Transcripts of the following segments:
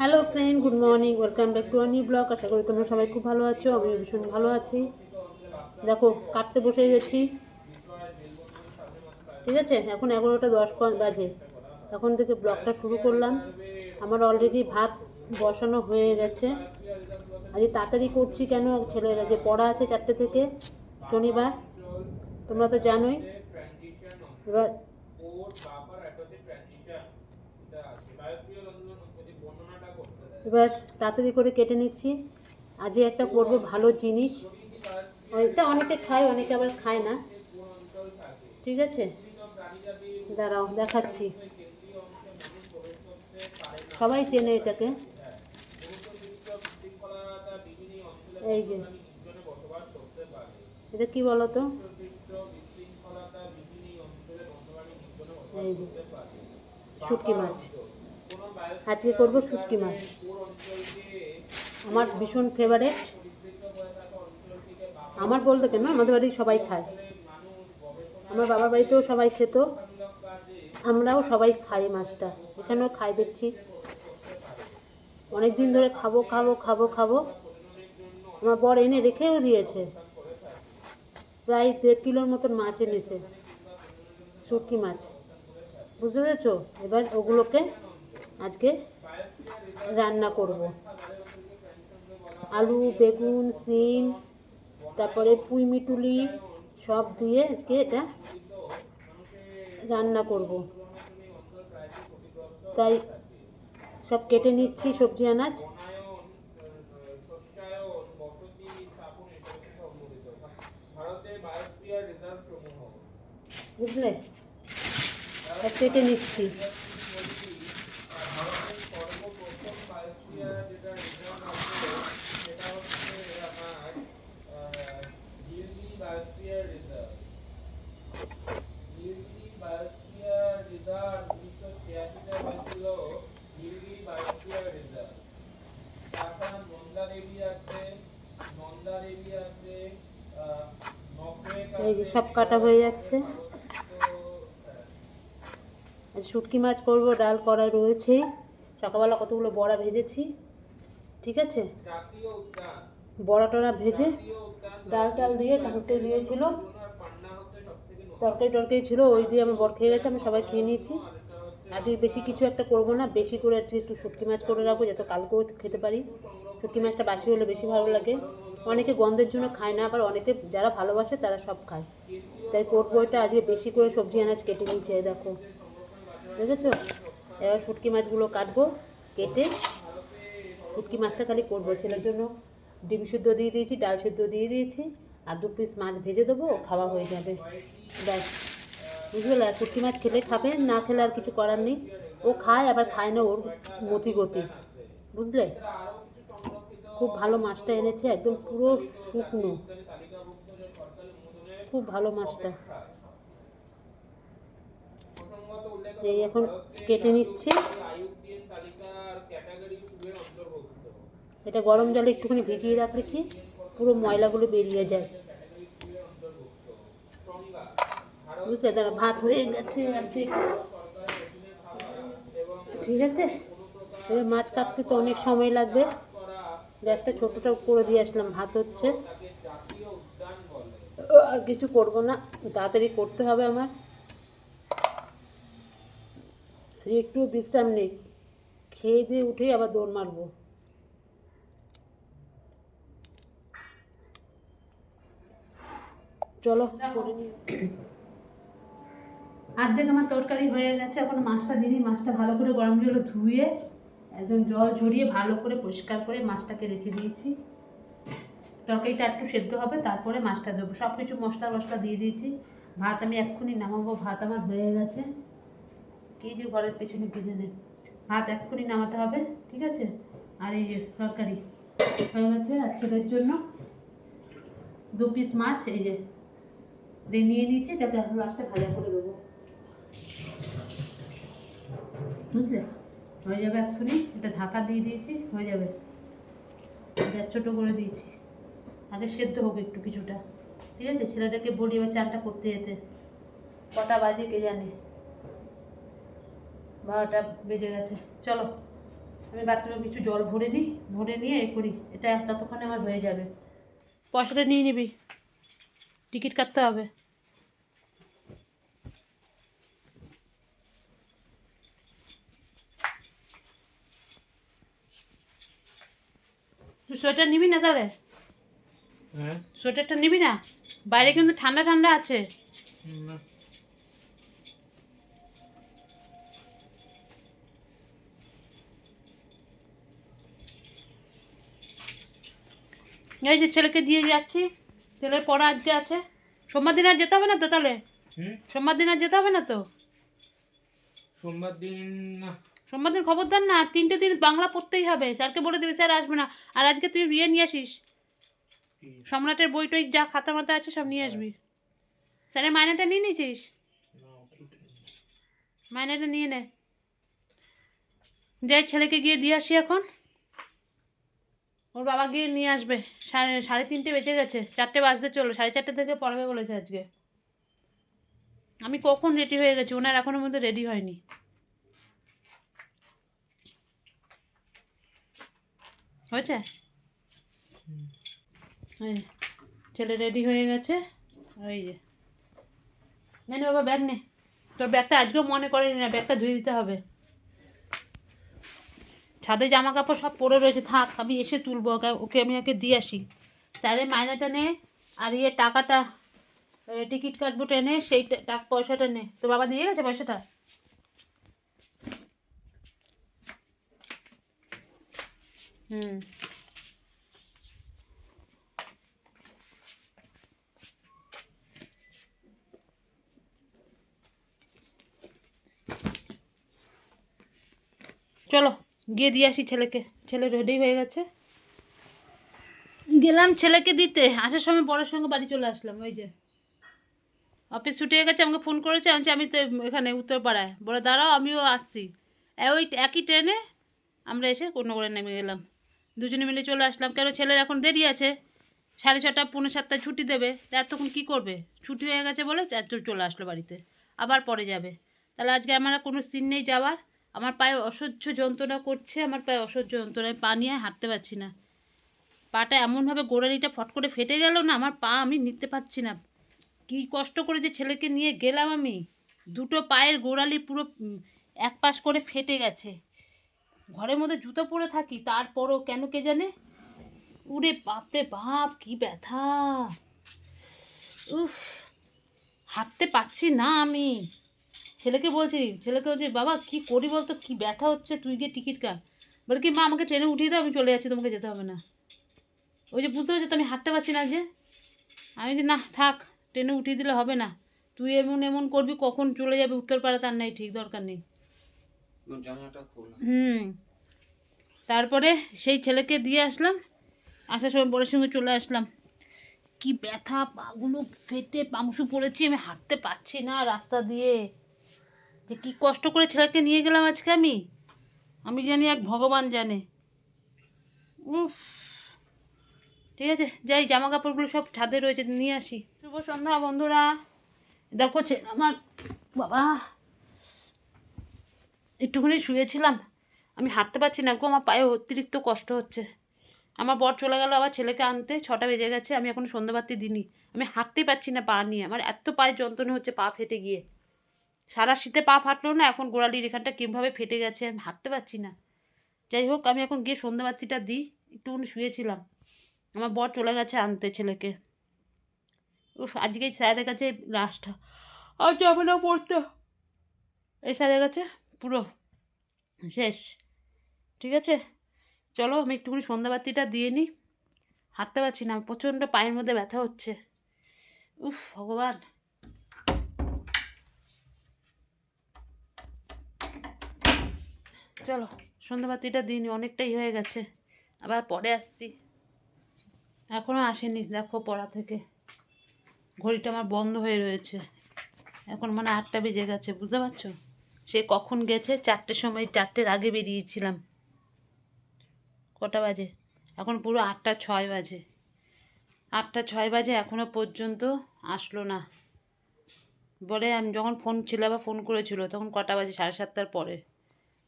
Hello friend, good morning, welcome back to a new blog. আশা করি তোমরা সবাই খুব ভালো আছো। আমি ভীষণ ভালো আছি। দেখো, কাটতে বসে গেছি। ঠিক আছে, এখন 11টা 10 বাজে। এখন থেকে ব্লগটা শুরু করলাম। আমার অলরেডি ভাত বসানো হয়ে গেছে। আজ তাড়াতাড়ি করছি কেন, ছেলেরা যে পড়া আছে 4টে থেকে, শনিবার, তোমরা তো জানোই। এবার এবার তাড়াতাড়ি করে কেটে নিচ্ছি। আজকে একটা করবো ভালো জিনিস। এটা অনেকে খায়, অনেকে আবার খায় না। ঠিক আছে, দাঁড়াও দেখাচ্ছি। সবাই চেনে এটাকে। এই যে, এটা কি বলো তো? এই যে শুটকি মাছ। আজকে করবো শুটকি মাছ, আমার ভীষণ ফেভারেট। আমার বলতে কেন, আমাদের বাড়ির সবাই খায়। আমার বাবার বাড়িতেও সবাই খেত, আমরাও সবাই খাই মাছটা। এখানেও খাই দেখছি। অনেক দিন ধরে খাবো খাবো খাবো খাবো। আমার বর এনে রেখেও দিয়েছে, প্রায় 1.5 কিলোর মতন মাছ এনেছে, শুটকি মাছ। বুঝতে পেরেছো? এবার ওগুলোকে আজকে রান্না করব। আলু, বেগুন, সিম, তারপরে পুঁই মিটুলি সব দিয়ে আজকে এটা রান্না করব। তাই সব কেটে নিচ্ছি সবজি আনাজ। বুঝলে, সব কেটে নিচ্ছি। এই যে সব কাটা হয়ে যাচ্ছে। আজ শুটকি মাছ করব, ডাল করা রয়েছে। সকালবেলা কতগুলো বড়া ভেজেছি। ঠিক আছে, বড়া টড়া ভেজে ডাল টাল দিয়ে তরকারি দিয়েছিল, তরকারি ছিল, ওই দিয়ে আমার বর খেয়ে গেছে, আমি সবাই খেয়ে নিয়েছি। আজকে বেশি কিছু একটা করবো না, বেশি করে একটু শুটকি মাছ করে রাখবো যাতে কালকেও খেতে পারি। শুটকি মাছটা বাসি হলে বেশি ভালো লাগে। অনেকে গন্ধের জন্য খায় না, আবার অনেকে যারা ভালোবাসে তারা সব খায়। তাই করবো এটা। আজকে বেশি করে সবজি আনাজ কেটে নিয়েছে, দেখো, দেখেছো? এবার শুটকি মাছগুলো কাটবো, কেটে শুটকি মাছটা খালি করবো। ছেলের জন্য ডিম সিদ্ধ দিয়ে দিয়েছি, ডাল সিদ্ধ দিয়ে দিয়েছি, আর 2 পিস মাছ ভেজে দেবো, খাওয়া হয়ে যাবে, ব্যাস। বুঝলে, শুটকি মাছ খেলে খাবে, না খেলে আর কিছু করার নেই। ও খায় আবার খায় না, ওর মতি গতি। বুঝলে, খুব ভালো মাছটা এনেছে, একদম পুরো শুকনো, খুব ভালো মাছটা। এই এখন কেটে নিচ্ছি। এটা গরম জলে একটুখানি ভিজিয়ে রাখলে কি পুরো ময়লাগুলো বেরিয়ে যায়। বুঝলে, তারা ভাত হয়ে গেছে আর ঠিক আছে। এবার মাছ কাটতে তো অনেক সময় লাগবে। গ্যাসটা ছোটোটা করে দিয়ে আসলাম, ভাত হচ্ছে। আর কিছু করব না, তাড়াতাড়ি করতে হবে আমার। একটু বিশ্রাম নেই, খেয়ে দিয়ে উঠেই আবার দৌড় মারবো। চলো করে নিই। অর্ধেক আমার তরকারি হয়ে গেছে, এখন মাছটা দিই। মাছটা ভালো করে গরম জলে ধুয়ে একদম জল ঝরিয়ে ভালো করে পরিষ্কার করে মাছটাকে রেখে দিয়েছি। তরকারিটা একটু সেদ্ধ হবে, তারপরে মাছটা দেবো। সব কিছু মশলা মশলা দিয়ে দিয়েছি। ভাত আমি এক্ষুনি নামাবো, ভাত আমার হয়ে গেছে। কী যে ঘরের পেছনে কী জানে, ভাত এক্ষুনি নামাতে হবে। ঠিক আছে, আর এই যে তরকারি হয়ে গেছে। আর ছেলের জন্য 2 পিস মাছ এই যে নিয়ে নিয়েছি, এটাকে লাস্টে ভাজা করে দেবো। বুঝলে, হয়ে যাবে এক্ষুনি। এটা ঢাকা দিয়ে দিয়েছি, হয়ে যাবে। গ্যাস ছোটো করে দিয়েছি, আগে সেদ্ধ হোক একটু কিছুটা। ঠিক আছে, ছেলেটাকে বলি এবার চানটা করতে যেতে। কটা বাজে কে জানে, 12টা বেজে গেছে। চলো আমি বাথরুমে কিছু জল ভরে নিই, ভরে নিয়ে এ করি, এটা ততক্ষণে আমার হয়ে যাবে। পয়সাটা নিয়ে নিবি, টিকিট কাটতে হবে। তুই সোয়েটার নিবি না তাহলে? সোয়েটারটা নিবি না? বাইরে কিন্তু ঠান্ডা ঠান্ডা আছে। এই যে ছেলেকে দিয়ে যাচ্ছি, ছেলের পড়া আজকে আছে। সোমবার দিন আর যেতে হবে না তো তাহলে? সোমবার দিন আর যেতে হবে না তো? সোমবার দিন না, সোমবার দিন খবরদার না, 3টে দিন বাংলা পড়তেই হবে। স্যারকে বলে দেবে স্যার আসবে না। আর আজকে তুই ইয়ে নিয়ে আসিস, সম্রাটের বই টই যা খাতা মাতা আছে সব নিয়ে আসবি। স্যারের মাইনেটা নিয়ে নিয়েছিস? মাইনেটা নিয়ে নে। যাই ছেলেকে গিয়ে দিয়ে আসি এখন। ওর বাবা গিয়ে নিয়ে আসবে। 3:30 বেজে গেছে, 4টে বাজতে চলো। 4:30 থেকে পড়াবে বলেছে আজকে। আমি কখন রেডি হয়ে গেছি, ওনার এখনো পর্যন্ত রেডি হয়নি। হয়েছে? ছেলে রেডি হয়ে গেছে। ওই যে নে বাবা ব্যাগ নে। তোর ব্যাগটা আজকেও মনে করেনি না, ব্যাগটা ধুয়ে দিতে হবে। ছাদে জামা কাপড় সব পরে রয়েছে, থাক আমি এসে তুলবো। ওকে আমি ওকে দিয়ে আসি। স্যারের মাইনেটা নে, আর ইয়ে টাকাটা, টিকিট কাটবো ট্রেনে, সেই টাকা পয়সাটা নে। তোর বাবা দিয়ে গেছে পয়সাটা? হুম। চলো গিয়ে দিয়ে আসি ছেলেকে। ছেলে রেডি হয়ে গেছে, গেলাম ছেলেকে দিতে। আসার সময় বরের সঙ্গে বাড়ি চলে আসলাম। ওই যে অফিস ছুটি হয়ে গেছে, আমাকে ফোন করেছে। আমি তো এখানে উত্তরপাড়ায়, বলে দাঁড়াও আমিও আসছি। ওই একই ট্রেনে আমরা এসে কোন্নগরে নেমে গেলাম, দুজনে মিলে চলে আসলাম। কেন ছেলের এখন দেরি আছে, 6:30 6:45 ছুটি দেবে। এতক্ষণ কী করবে? ছুটি হয়ে গেছে বলে চলে আসলো বাড়িতে, আবার পরে যাবে। তাহলে আজকে আমার আর কোনো সিন নেই যাওয়ার। আমার পায়ে অসহ্য যন্ত্রণা করছে, আমার পায়ে অসহ্য যন্ত্রণায় পা নিয়ে হাঁটতে পারছি না। পাটা এমনভাবে গোড়ালিটা ফট করে ফেটে গেল না, আমার পা আমি নিতে পারছি না। কী কষ্ট করে যে ছেলেকে নিয়ে গেলাম আমি, দুটো পায়ের গোড়ালি পুরো এক পাশ করে ফেটে গেছে। ঘরের মধ্যে জুতো পরে থাকি, তারপরও কেন কে জানে, উরে বাপরে বাপ কি ব্যথা! উফ, হাঁটতে পারছি না আমি। ছেলেকে বলছি বাবা কি করি বলতো, কি ব্যথা হচ্ছে, তুই গিয়ে টিকিট কাট। বলে কি মা আমাকে ট্রেনে উঠিয়ে দাও, আমি চলে যাচ্ছি, তোমাকে যেতে হবে না। ওই যে বুঝতে পারছি তো আমি হাঁটতে পারছি না যে। আমি যে না থাক, ট্রেনে উঠিয়ে দিলে হবে না। তুই এমন এমন করবি, কখন চলে যাবে উত্তরপাড়া তার নাই ঠিক, দরকার নেই। হুম। তারপরে সেই ছেলেকে দিয়ে আসলাম, আসার সময় বড়ের সঙ্গে চলে আসলাম। কি ব্যথা, পাগুলো ফেটে পাংশু পড়েছি, আমি হাঁটতে পারছি না রাস্তা দিয়ে। যে কি কষ্ট করে ছেলেকে নিয়ে গেলাম আজকে আমি জানি এক ভগবান জানে। উফ, ঠিক আছে যাই, জামা কাপড়গুলো সব ছাদে রয়েছে, নিয়ে আসি। শুভ সন্ধ্যা বন্ধুরা। দেখো আমার বাবা, একটুখানি শুয়েছিলাম, আমি হাঁটতে পারছি না গো, আমার পায়ে অতিরিক্ত কষ্ট হচ্ছে। আমার বর চলে গেল আবার ছেলেকে আনতে, 6টা বেজে গেছে, আমি এখন সন্ধ্যাবাতি দিইনি। আমি হাঁটতেই পারছি না পা নিয়ে, আমার এত পায়ে যন্ত্রণা হচ্ছে, পা ফেটে গিয়ে। সারা শীতে পা ফাটলো না, এখন গোড়ালির এখানটা কীভাবে ফেটে গেছে, আমি হাঁটতে পারছি না। যাই হোক আমি এখন গিয়ে সন্ধ্যাবাতিটা দিই, একটুখানি শুয়েছিলাম। আমার বর চলে গেছে আনতে ছেলেকে। উফ, আজকে স্যারের কাছে লাস্ট, আর যাবে না পড়তে। এই স্যারের কাছে পুরো শেষ। ঠিক আছে চলো আমি একটুখানি সন্ধ্যাবাতিটা দিয়ে নিই, হাঁটতে পারছি না, প্রচণ্ড পায়ের মধ্যে ব্যথা হচ্ছে। উফ ভগবান। চলো সন্ধ্যাবাতিটা দিই নি, অনেকটাই হয়ে গেছে, আবার পরে আসছি। এখনও আসেনি দেখো পড়া থেকে, ঘড়িটা আমার বন্ধ হয়ে রয়েছে। এখন মানে 8টা বেজে গেছে, বুঝতে পারছো? সে কখন গেছে, 4টের সময়, 4টের আগে বেরিয়েছিলাম। কটা বাজে এখন? পুরো 8টা 6 বাজে। 8টা 6 বাজে এখনও পর্যন্ত আসলো না। বলে আমি যখন ফোন ছিল, আবার ফোন করেছিল তখন কটা বাজে, 7:30টার পরে।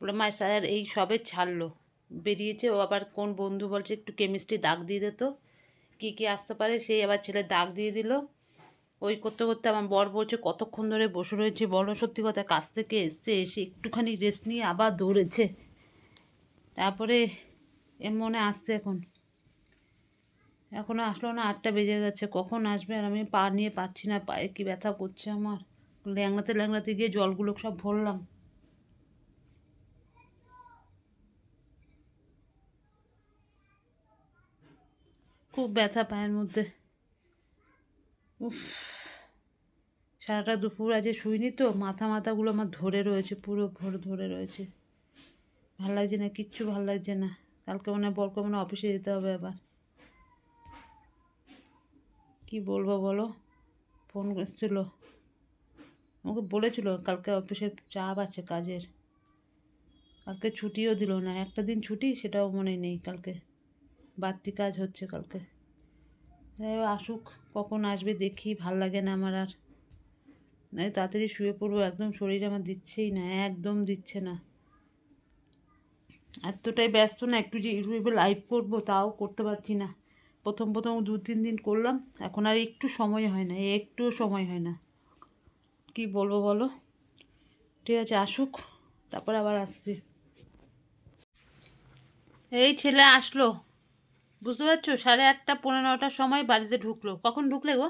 বলে মা স্যার এই সবে ছাড়লো। বেরিয়েছে। ও আবার কোন বন্ধু বলছে একটু কেমিস্ট্রি দাগ দিয়ে দে তো, কী কী আসতে পারে, সেই আবার ছেলে দাগ দিয়ে দিল। ওই করতে করতে আমার বর বলছে কতক্ষণ ধরে বসে রয়েছে বলো, সত্যি কথা কাজ থেকে এসছে, এসে একটুখানি রেস্ট নিয়ে আবার দৌড়েছে। তারপরে এর মনে আসছে এখনও আসলো না, 8টা বেজে গেছে, কখন আসবে। আর আমি পা নিয়ে পাচ্ছি না, পায়ে কি ব্যথা করছে আমার, ল্যাংড়াতে ল্যাংড়াতে গিয়ে জলগুলো সব ভরলাম। খুব ব্যথা পায়ের মধ্যে। উফ, সারাটা দুপুর আজ শুইনি তো, মাথাগুলো আমার ধরে রয়েছে, পুরো ভরে ধরে রয়েছে। ভাল লাগছে না, কিচ্ছু ভাল লাগছে না। কালকে মনে হয় বরকে মনে হয় অফিসে যেতে হবে আবার। কি বলবো বলো, ফোন এসেছিল, আমাকে বলেছিল কালকে অফিসের চাপ আছে কাজের, কালকে ছুটিও দিল না, একটা দিন ছুটি সেটাও মনে নেই কালকে, বাড়তি কাজ হচ্ছে কালকে। আসুক, কখন আসবে দেখি, ভাল লাগে না আমার আর, তাড়াতাড়ি শুয়ে পড়বো, একদম শরীর আমার দিচ্ছেই না, একদম দিচ্ছে না। এতটাই ব্যস্ত না, একটু যে ইউটিউবে লাইভ করবো তাও করতে পারছি না। প্রথম 2-3 দিন করলাম, এখন আর একটু সময় হয় না, একটু সময় হয় না। কি বলবো বলো। ঠিক আছে আসুক, তারপর আবার আসছি। এই ছেলে আসলো, বুঝতে পারছো, 8:30 9:15 সময় বাড়িতে ঢুকলো। কখন ঢুকলে গো?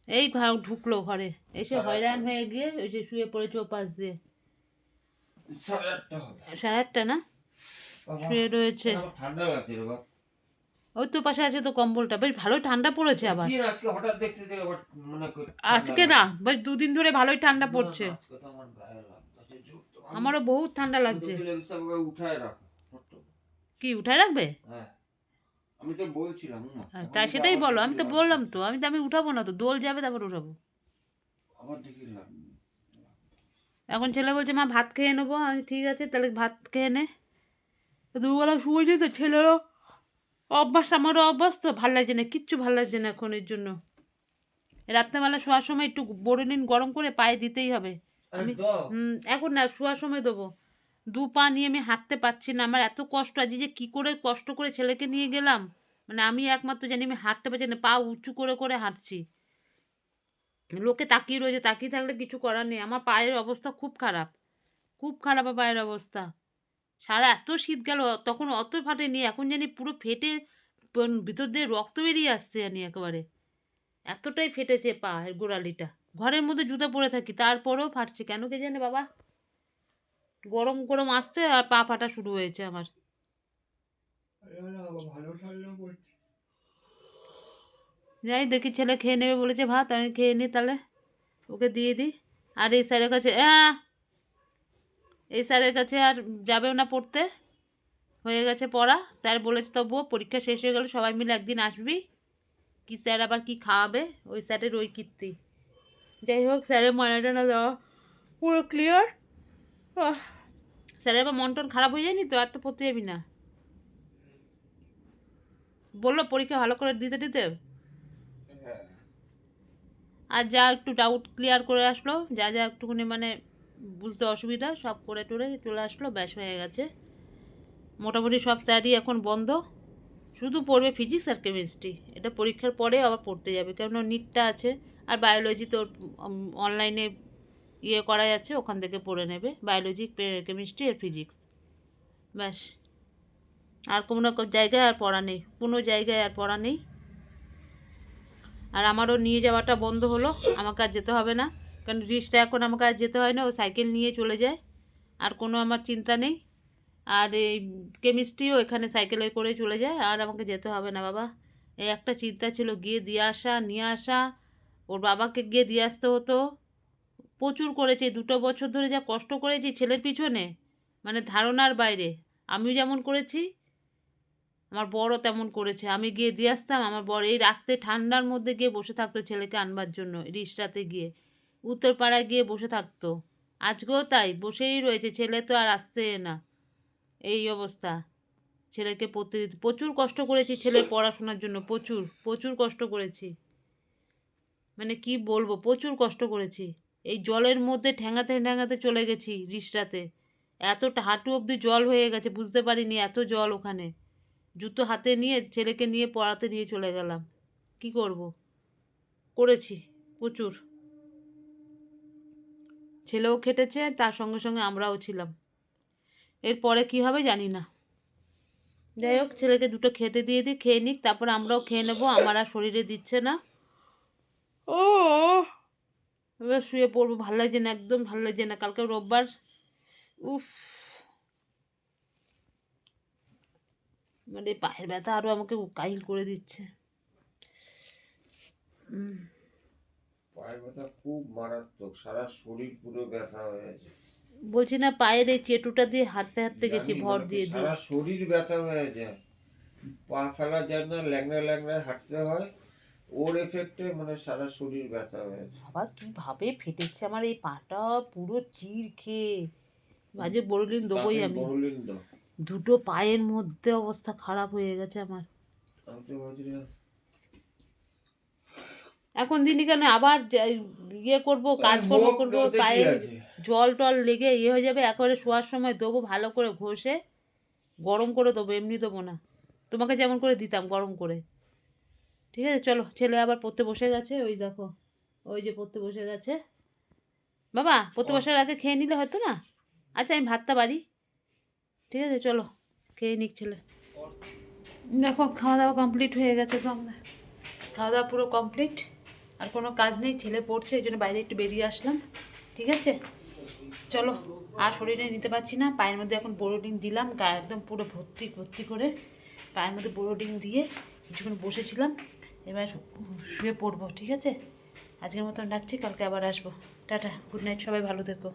এই ঢুকলো ঘরে, এসে হয়রান হয়ে গিয়ে ওই যে শুয়ে পড়েছে ওপাশ দিয়ে। 8:30 না, শুয়ে রয়েছে। ঠান্ডা লাগছে রে বাপ। ওই তো পাশে আছে তো কম্বলটা, বেশ ভালোই ঠান্ডা পড়েছে আবার। কি আজকে হঠাৎ দেখছি যে আবার মানে আজকে না, বেশ 2 দিন ধরে ভালোই ঠান্ডা পড়ছে। আজকে তো আমার গায়ে লাগছে জোর তো। আমারও বহুত ঠান্ডা লাগছে। উঠায় রাখো। কি উঠায় রাখবে? হ্যাঁ আমি তো বলছিলাম না। তাই সেটাই বলো, আমি তো বললাম তো, আমি উঠাবো না তো, দোল যাবে তারপর উঠাবো। আবার দেখি লাগবে। এখন ছেলে বলছে মা ভাত খেয়ে নেবো, আমি ঠিক আছে তাহলে ভাত খেয়ে নে। দুবেলা শুয়েছি তো, ছেলেরও অভ্যাস আমারও অভ্যাস, তো ভাল লাগছে না, কিচ্ছু ভাল লাগছে না এখন। এর জন্য রাত্রেবেলা শোয়ার সময় একটু বোরোলিন গরম করে পায়ে দিতেই হবে। আমি এখন না, শোয়ার সময় দেবো। 2 পা নিয়ে আমি হাঁটতে পারছি না, আমার এত কষ্ট। আজ যে কী করে কষ্ট করে ছেলেকে নিয়ে গেলাম, মানে আমি একমাত্র জানি আমি হাঁটতে পারছি না, পা উঁচু করে করে হাঁটছি। লোকে তাকিয়ে রয়েছে, তাকিয়ে থাকলে কিছু করার নেই। আমার পায়ের অবস্থা খুব খারাপ, খুব খারাপ পায়ের অবস্থা। সারা এত শীত গেল তখন অত ফাটেনি, এখন জানি পুরো ফেটে ভিতর দিয়ে রক্ত বেরিয়ে আসছে জানি একেবারে, এতটাই ফেটেছে পা এর গোড়ালিটা। ঘরের মধ্যে জুতো পরে থাকি তারপরেও ফাটছে কেন কে জানে বাবা, গরম গরম আসছে আর পা ফাটা শুরু হয়েছে আমার। যাই দেখি, ছেলে খেয়ে নেবে বলেছে ভাত, আমি খেয়ে নিই তাহলে, ওকে দিয়ে দিই। আর এই স্যারের কাছে আর যাবেও না পড়তে, হয়ে গেছে পড়া। স্যার বলেছে তবুও পরীক্ষা শেষ হয়ে গেল সবাই মিলে একদিন আসবি। কি স্যার আবার কি খাওয়াবে, ওই স্যারের ওই কীর্তি। যাই হোক, স্যারের মানাটা না দেওয়া পুরো ক্লিয়ার। স্যারের আবার মন টন খারাপ হয়ে যায়নি তো, আর তো পড়তে যাবি না বললো পরীক্ষা ভালো করে দিতে দিতে। আর যা একটু ডাউট ক্লিয়ার করে আসলো, যা যা একটুখানি মানে বুঝতে অসুবিধা সব করে টরে চলে আসলো, ব্যাস হয়ে গেছে। মোটামুটি সব স্যারই এখন বন্ধ, শুধু পড়বে ফিজিক্স আর কেমিস্ট্রি। এটা পরীক্ষার পরে আবার পড়তে যাবে, কারণ নিটটা আছে। আর বায়োলজি তো অনলাইনে করা যাচ্ছে, ওখান থেকে পড়ে নেবে বায়োলজি, কেমিস্ট্রি আর ফিজিক্স, ব্যাস। আর কোনো জায়গায় আর পড়া নেই, কোনো জায়গায় আর পড়া নেই। আর আমারও নিয়ে যাওয়াটা বন্ধ হলো, আমাকে আর যেতে হবে না, কারণ রিক্সটা এখন আমাকে আর যেতে হয় না, ও সাইকেল নিয়ে চলে যায়, আর কোনো আমার চিন্তা নেই। আর এই কেমিস্ট্রিও এখানে সাইকেলে করে চলে যায়, আর আমাকে যেতে হবে না বাবা। এই একটা চিন্তা ছিল, গিয়ে দিয়ে আসা নিয়ে আসা, ওর বাবাকে গিয়ে দিয়ে আসতে হতো। প্রচুর করেছে 2 বছর ধরে, যা কষ্ট করেছি ছেলের পিছনে, মানে ধারণার বাইরে। আমিও যেমন করেছি, আমার বড়ও তেমন করেছে। আমি গিয়ে দিয়ে আসতাম, আমার বড় এই রাত্রে ঠান্ডার মধ্যে গিয়ে বসে থাকতো ছেলেকে আনবার জন্য, রিসরাতে গিয়ে উত্তরপাড়ায় গিয়ে বসে থাকতো। আজকেও তাই বসেই রয়েছে, ছেলে তো আর আসছে না, এই অবস্থা। ছেলেকে পড়তে দিতে প্রচুর কষ্ট করেছি, ছেলের পড়াশোনার জন্য প্রচুর প্রচুর কষ্ট করেছি, মানে কি বলবো, প্রচুর কষ্ট করেছি। এই জলের মধ্যে ঠ্যাঙাতে ঠ্যাঙাতে চলে গেছি রিসরাতে, এতটা হাঁটু অবধি জল হয়ে গেছে, বুঝতে পারিনি এত জল ওখানে। জুতো হাতে নিয়ে ছেলেকে নিয়ে পড়াতে নিয়ে চলে গেলাম। কি করব, করেছি প্রচুর। ছেলেও খেটেছে, তার সঙ্গে সঙ্গে আমরাও ছিলাম। এরপরে কি হবে জানি না। যাই হোক, ছেলেকে দুটো খেতে দিয়ে দিই, খেয়ে নিক, তারপর আমরাও খেয়ে নেবো। আমার আর শরীরে দিচ্ছে না। ও এবার শুয়ে পড়বো, ভালো লাগছে না, একদম ভালো লাগছে না। কালকে রোববার, উফ, মানে পায়ের ব্যথা আরো আমাকে কাহিল করে দিচ্ছে। পায়ের ব্যথা খুব মারাত্মক, সারা শরীর পুরো ব্যথা হয়ে আছে। বলছি না, পায়ের এই চেটুটা দিয়ে হাঁটতে হাঁটতে গেছি, জানি, ভর মানে দিয়ে দিয়ে। সারা শরীর ব্যথা হয়ে যায়, পা ফেলা যায় না, ল্যাংড়া ল্যাংড়া হাঁটতে হয়, ওর এফেক্টে মানে সারা শরীর ব্যথা হয়েছে। আবার কিভাবে ফেটেছে আমার এই পাটা, পুরো চির খেয়ে। মাঝে বড়লিন দেবোই আমি। বড়লিন দাও। দুটো পায়ের মধ্যে অবস্থা খারাপ হয়ে গেছে আমার। আমি তো ভাবছি না, এখন দিনই কেন আবার ইয়ে করবো, কাজ করবো হোক করবো, না, দেখি পায়ে আছে। জল টল লেগে ইয়ে হয়ে যাবে। একেবারে শোয়ার সময় দেবো ভালো করে ঘষে, গরম করে দেবো, এমনি দেবো না। তোমাকে যেমন করে দিতাম গরম করে। ঠিক আছে, চলো। ছেলে আবার পড়তে বসে গেছে, ওই দেখো, ওই যে পড়তে বসে গেছে। বাবা পড়তে বসার আগে খেয়ে নিলে হয়তো না। আচ্ছা আমি ভাতটা বাড়ি। ঠিক আছে, চলো খেয়ে নিক ছেলে। দেখো খাওয়া দাওয়া কমপ্লিট হয়ে গেছে তো আমাদের। খাওয়া দাওয়া পুরো কমপ্লিট, আর কোনো কাজ নেই। ছেলে পড়ছে, এই জন্য বাইরে একটু বেরিয়ে আসলাম। ঠিক আছে, চলো। আর শরীরে নিতে পারছি না। পায়ের মধ্যে এখন বোরোডিং দিলাম, গায়ে একদম পুরো ভর্তি ভর্তি করে পায়ের মধ্যে বোরোডিং দিয়ে কিছুক্ষণ বসেছিলাম। এবার শুয়ে পড়বো। ঠিক আছে, আজকের মতন রাখছি, কালকে আবার আসবো। টাটা, গুড নাইট, সবাই ভালো থেকো।